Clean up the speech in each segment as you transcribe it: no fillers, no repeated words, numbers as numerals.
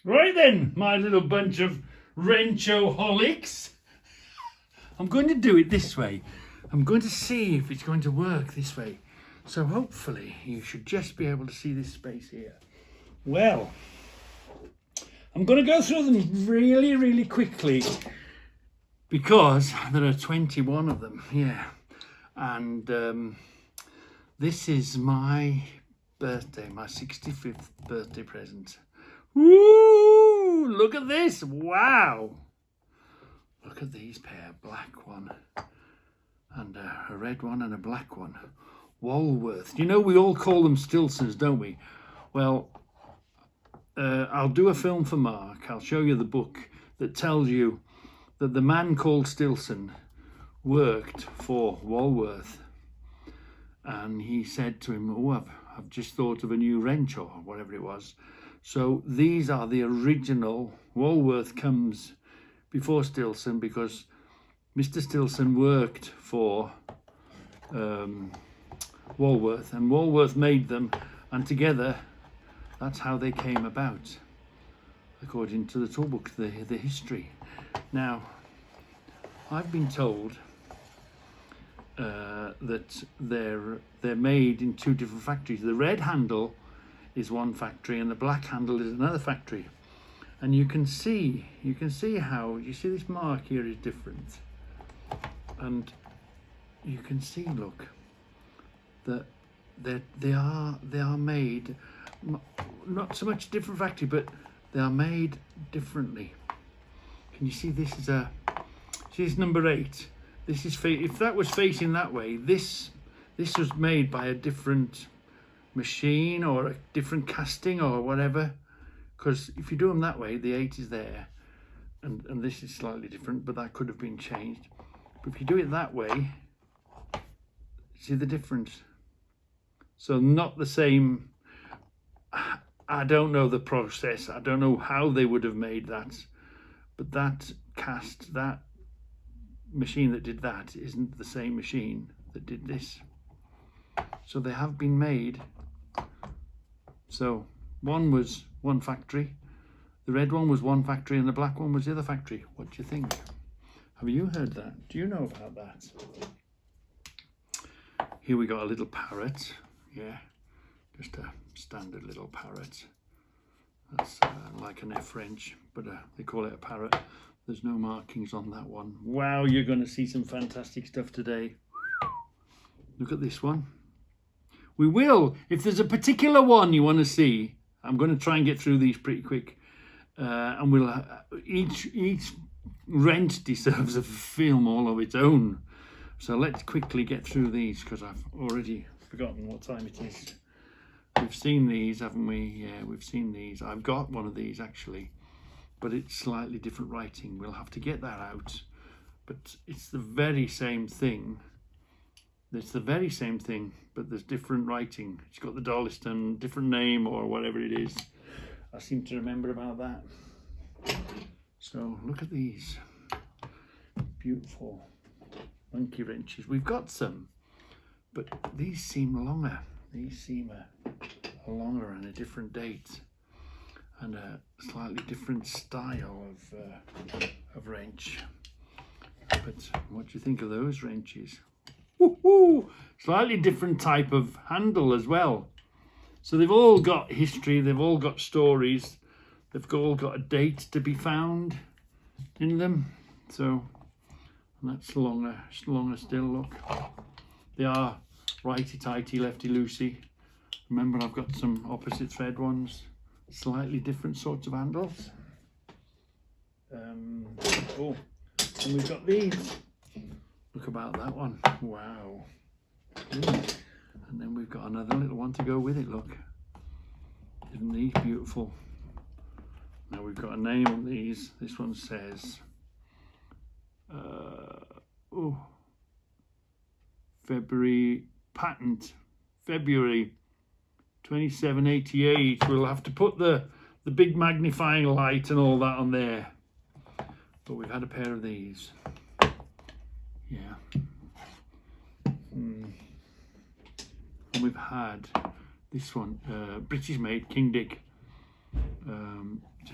Right then, my little bunch of wrenchoholics. I'm going to do it this way. I'm going to see if it's going to work this way. So hopefully you should just be able to see this space here. Well, I'm going to go through them really, really quickly because there are 21 of them, yeah. And this is my birthday, my 65th birthday present. Woo! Look at this! Wow! Look at these pair, black one and a red one and a black one. Walworth. You know we all call them Stilsons, don't we? Well, I'll do a film for Mark. I'll show you the book that tells you that the man called Stilson worked for Walworth. And he said to him, oh, I've just thought of a new wrench or whatever it was. So these are the original. Walworth comes before Stilson because Mr. Stilson worked for Walworth, and Walworth made them, and together that's how they came about, according to the toolbook, the history. Now, I've been told that they're made in two different factories. The red handle is one factory and the black handle is another factory. And you can see how, you see this mark here is different. And you can see, look, that they are made, not so much different factory, but they are made differently. Can you see this is number 8. This is, if that was facing that way, this was made by a different machine or a different casting or whatever. Because if you do them that way, the 8 is there, and this is slightly different, but that could have been changed. But if you do it that way, see the difference? So not the same. I don't know the process. I don't know how they would have made that, but that machine that did that isn't the same machine that did this. So they have been made. So one was one factory, the red one was one factory, and the black one was the other factory. What do you think? Have you heard that? Do you know about that? Here we got a little parrot. Yeah, just a standard little parrot. That's like an F wrench, but they call it a parrot. There's no markings on that one. Wow, you're going to see some fantastic stuff today. Look at this one. We will, if there's a particular one you want to see, I'm going to try and get through these pretty quick. And we'll each wrench deserves a film all of its own. So let's quickly get through these because I've already forgotten what time it is. We've seen these, haven't we? Yeah, we've seen these. I've got one of these actually, but it's slightly different writing. We'll have to get that out. But it's the very same thing. It's the very same thing, but there's different writing. It's got the Dolliston, different name or whatever it is. I seem to remember about that. So look at these beautiful monkey wrenches. We've got some, but these seem longer. These seem a longer and a different date and a slightly different style of wrench. But what do you think of those wrenches? Woohoo! Slightly different type of handle as well. So they've all got history, they've all got stories, they've all got a date to be found in them. So that's longer still, look. They are righty-tighty, lefty-loosey. Remember, I've got some opposite thread ones, slightly different sorts of handles. Oh, and we've got these. Look about that one. Wow. And then we've got another little one to go with it, look. Isn't these beautiful? Now we've got a name on these. This one says, February patent, February 2788. We'll have to put the big magnifying light and all that on there. But we've had a pair of these. Yeah. And we've had this one, British made, King Dick.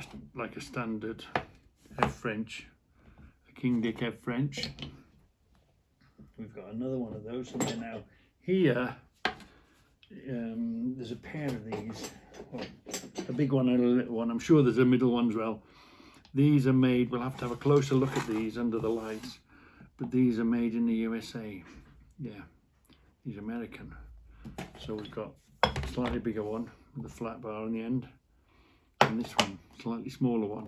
just like a standard F wrench, a King Dick F wrench. We've got another one of those somewhere now. Here, there's a pair of these, well, a big one and a little one. I'm sure there's a middle one as well. These are made, we'll have to have a closer look at these under the lights, but these are made in the USA. Yeah, these are American. So we've got a slightly bigger one with a flat bar on the end, and this one, slightly smaller one.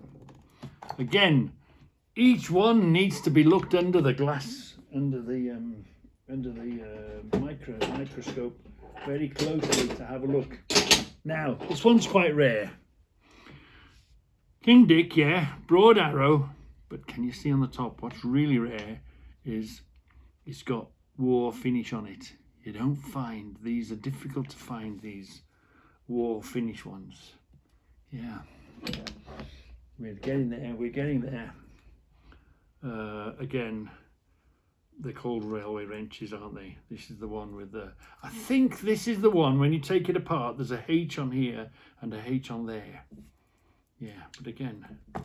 Again, each one needs to be looked under the glass, under the microscope very closely to have a look. Now, this one's quite rare. King Dick, yeah, broad arrow, but can you see on the top what's really rare is it's got war finish on it. You don't find, these are difficult to find, these war finish ones. Yeah, we're getting there. Again, they're called railway wrenches, aren't they? This is the one with the, I think this is the one, when you take it apart, there's a H on here and a H on there. Yeah, but again, a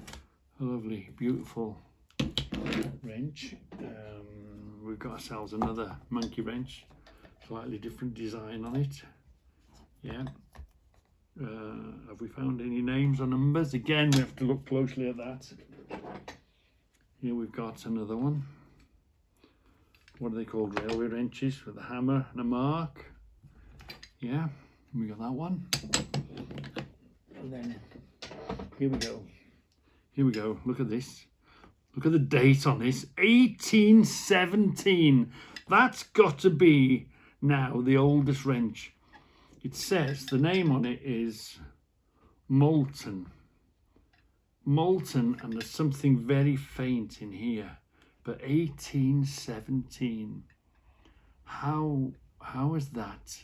lovely, beautiful wrench. We've got ourselves another monkey wrench, slightly different design on it. Yeah. Have we found any names or numbers? Again, we have to look closely at that. Here we've got another one. What are they called? Railway wrenches with a hammer and a mark. Yeah, we got that one. And then here we go. Here we go. Look at this. Look at the date on this. 1817. That's got to be now the oldest wrench. It says the name on it is Molten. Molten, and there's something very faint in here. But 1817. How is that?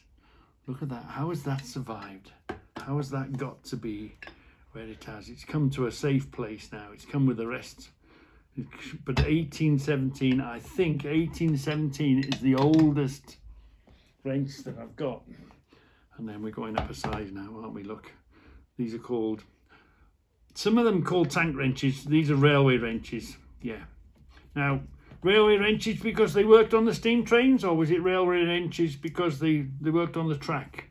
Look at that. How has that survived? How has that got to be where it has? It's come to a safe place now. It's come with the rest. But 1817, I think 1817 is the oldest wrench that I've got. And then we're going up a size now, aren't we? Look, these are called, some of them called tank wrenches. These are railway wrenches. Yeah. Now, railway wrenches because they worked on the steam trains, or was it railway wrenches because they worked on the track?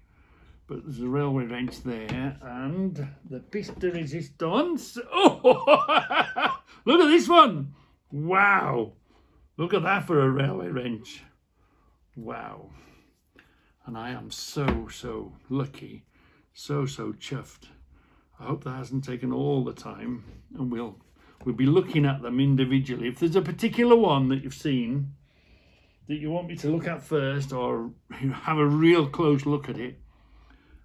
But there's a railway wrench there, and the pièce de résistance. Oh, look at this one. Wow. Look at that for a railway wrench. Wow. And I am so lucky, so chuffed. I hope that hasn't taken all the time, and we'll be looking at them individually. If there's a particular one that you've seen that you want me to look at first, or have a real close look at it,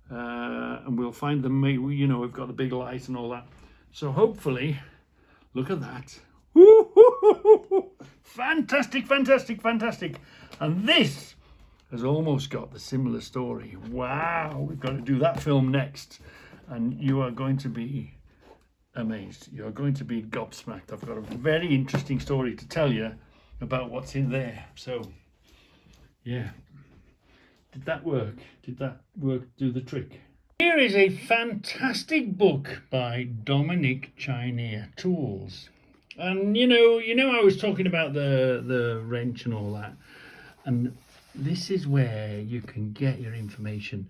and we'll find them, you know, we've got the big light and all that. So hopefully, look at that. Woo-hoo-hoo-hoo-hoo. Fantastic, fantastic, fantastic. And this has almost got the similar story. Wow, we've got to do that film next. And you are going to be amazed. You're going to be gobsmacked. I've got a very interesting story to tell you about what's in there. So, yeah. Did that work? Did that work do the trick? Here is a fantastic book by Dominic Chineer, Tools. And you know I was talking about the wrench and all that. And this is where you can get your information.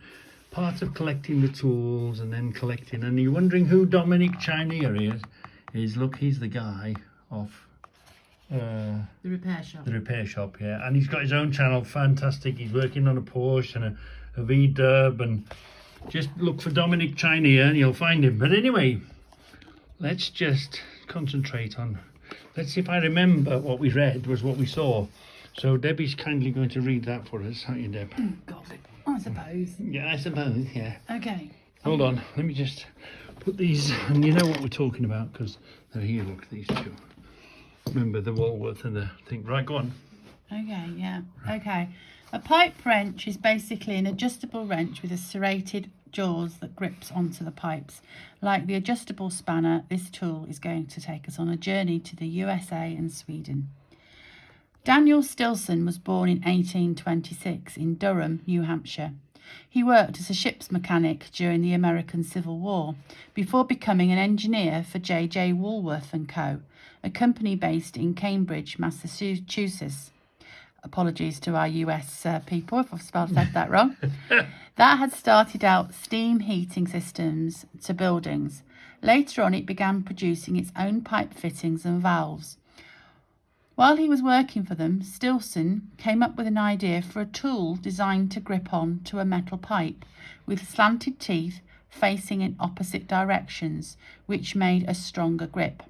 Part of collecting the tools and then collecting. And you're wondering who Dominic Chineer is. Look, he's the guy off the repair shop. The repair shop, yeah. And he's got his own channel, fantastic. He's working on a Porsche and a V-dub, and just look for Dominic Chineer and you'll find him. But anyway, let's just concentrate on, let's see if I remember what we read was what we saw. So Debbie's kindly going to read that for us, aren't you, Deb? God, I suppose. Yeah, I suppose, yeah. Okay. Hold on, let me just put these, and you know what we're talking about, because they're here, look, these two. Remember the Walworth and the thing. Right, go on. Okay, yeah. Okay. A pipe wrench is basically an adjustable wrench with a serrated jaws that grips onto the pipes. Like the adjustable spanner, this tool is going to take us on a journey to the USA and Sweden. Daniel Stilson was born in 1826 in Durham, New Hampshire. He worked as a ship's mechanic during the American Civil War before becoming an engineer for J.J. Woolworth & Co., a company based in Cambridge, Massachusetts. Apologies to our US people if I've said that wrong. That had started out steam heating systems to buildings. Later on, it began producing its own pipe fittings and valves. While he was working for them, Stilson came up with an idea for a tool designed to grip on to a metal pipe with slanted teeth facing in opposite directions, which made a stronger grip.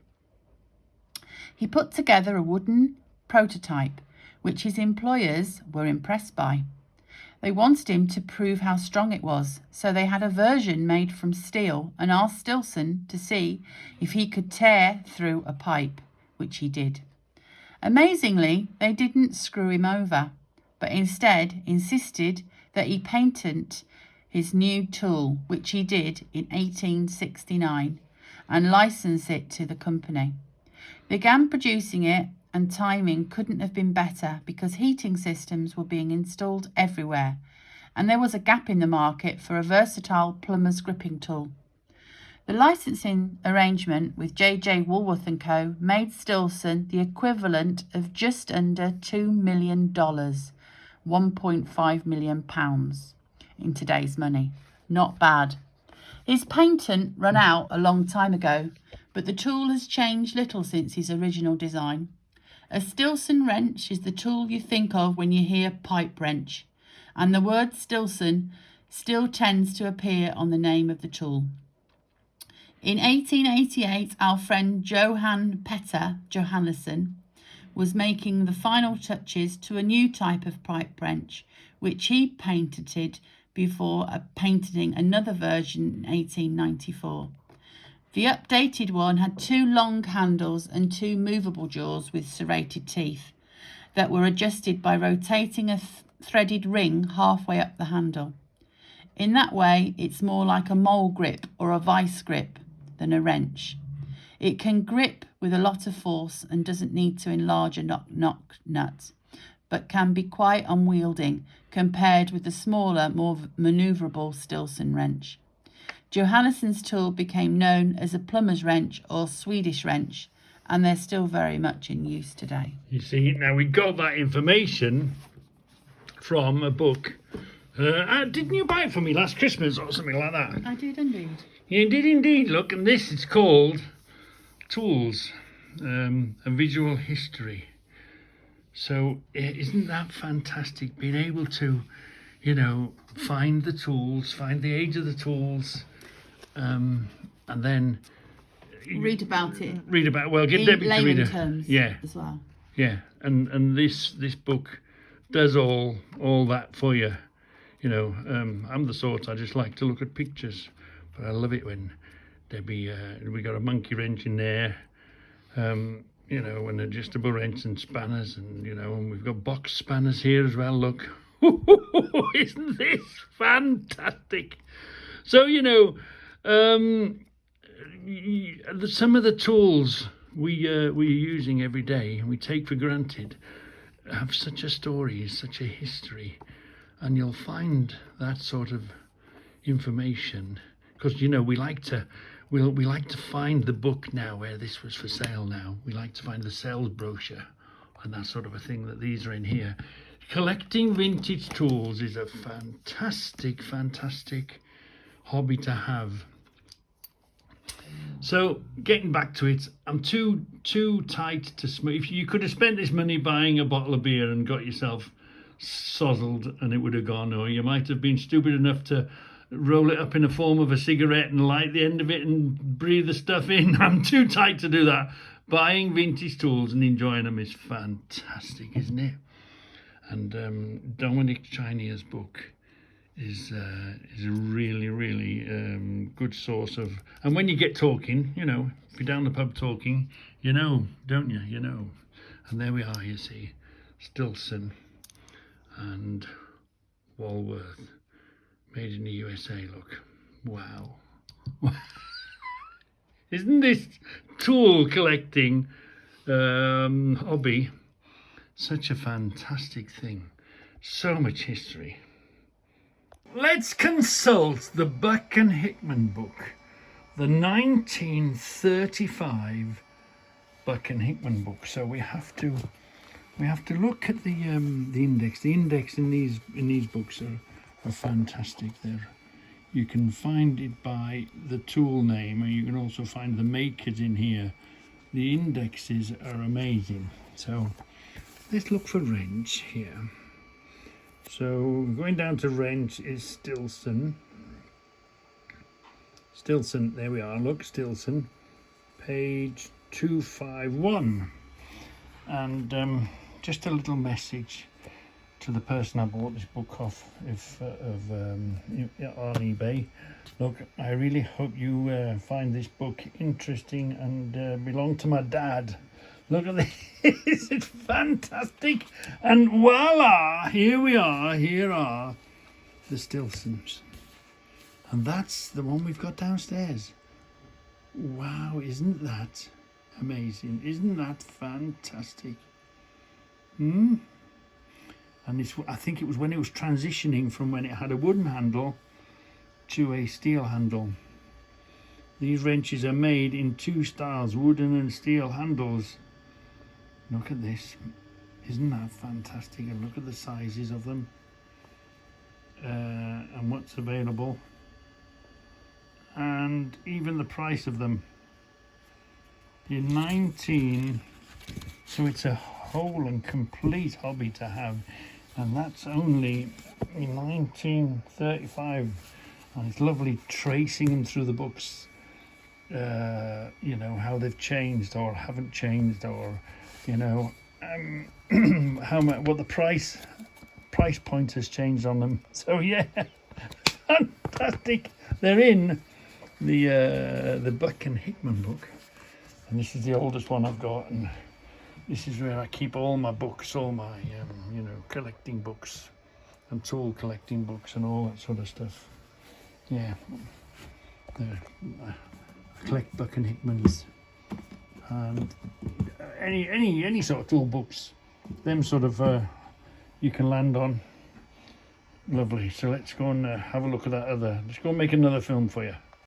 He put together a wooden prototype, which his employers were impressed by. They wanted him to prove how strong it was, so they had a version made from steel and asked Stilson to see if he could tear through a pipe, which he did. Amazingly, they didn't screw him over, but instead insisted that he patent his new tool, which he did in 1869, and license it to the company. They began producing it, and timing couldn't have been better because heating systems were being installed everywhere, and there was a gap in the market for a versatile plumber's gripping tool. The licensing arrangement with J.J. Woolworth & Co. made Stilson the equivalent of just under $2 million, £1.5 million in today's money. Not bad. His patent ran out a long time ago, but the tool has changed little since his original design. A Stilson wrench is the tool you think of when you hear pipe wrench, and the word Stilson still tends to appear on the name of the tool. In 1888, our friend Johann Petter Johannesson was making the final touches to a new type of pipe wrench, which he patented before patenting another version in 1894. The updated one had 2 long handles and 2 movable jaws with serrated teeth that were adjusted by rotating a threaded ring halfway up the handle. In that way, it's more like a mole grip or a vice grip than a wrench. It can grip with a lot of force and doesn't need to enlarge a knock nut, but can be quite unwieldy compared with the smaller, more manoeuvrable Stilson wrench. Johannesson's tool became known as a plumber's wrench or Swedish wrench, and they're still very much in use today. You see, now we got that information from a book. Didn't you buy it for me last Christmas or something like that? I did indeed. You did indeed. Look, and this is called Tools, a Visual History. So isn't that fantastic, being able to, find the tools, find the age of the tools, and then read about it. Get Debbie to read it. Terms as well. Yeah, and this book does all that for you. I'm the sort, I just like to look at pictures, but I love it when Debbie, we got a monkey wrench in there, an adjustable wrench and spanners, and we've got box spanners here as well. Look, isn't this fantastic? So, some of the tools we're using every day and we take for granted have such a story, such a history, and you'll find that sort of information because we like to find the book now where this was for sale. Now we like to find the sales brochure and that sort of a thing, that these are in here. Collecting vintage tools is a fantastic hobby to have. So getting back to it, I'm too tight to smoke. If you could have spent this money buying a bottle of beer and got yourself sozzled and it would have gone, or you might have been stupid enough to roll it up in the form of a cigarette and light the end of it and breathe the stuff in. I'm too tight to do that. Buying vintage tools and enjoying them is fantastic, isn't it? And Dominic Chinier's book is a really good source of, and when you get talking, if you're down the pub talking, don't you? And there we are, you see, Stilson and Walworth, made in the USA. Look, wow. Isn't this tool collecting hobby such a fantastic thing? So much history. Let's consult the Buck and Hickman book, the 1935 Buck and Hickman book. So we have to look at the index. The index in these books are fantastic. You can find it by the tool name, and you can also find the makers in here. The indexes are amazing. So let's look for wrench here. So going down to wrench is Stilson. Stilson, there we are, look, Stilson, page 251. And just a little message to the person I bought this book off on eBay. Look, I really hope you find this book interesting and belong to my dad. Look at this, it's fantastic. And voila, here we are, here are the Stilsons. And that's the one we've got downstairs. Wow, isn't that amazing? Isn't that fantastic? And I think it was when it was transitioning from when it had a wooden handle to a steel handle. These wrenches are made in two styles, wooden and steel handles. Look at this, isn't that fantastic? And look at the sizes of them and what's available, and even the price of them. So it's a whole and complete hobby to have, and that's only in 1935. And it's lovely tracing them through the books, you know, how they've changed or haven't changed, or you know, how much, what the price point has changed on them. So yeah, fantastic. They're in the Buck and Hickman book, and this is the oldest one I've got, and this is where I keep all my books, all my you know, collecting books and tool collecting books and all that sort of stuff. Yeah, I collect Buck and Hickmans and any sort of tool books. Them sort of you can land on. Lovely. So let's go and have a look at that other. Let's go and make another film for you.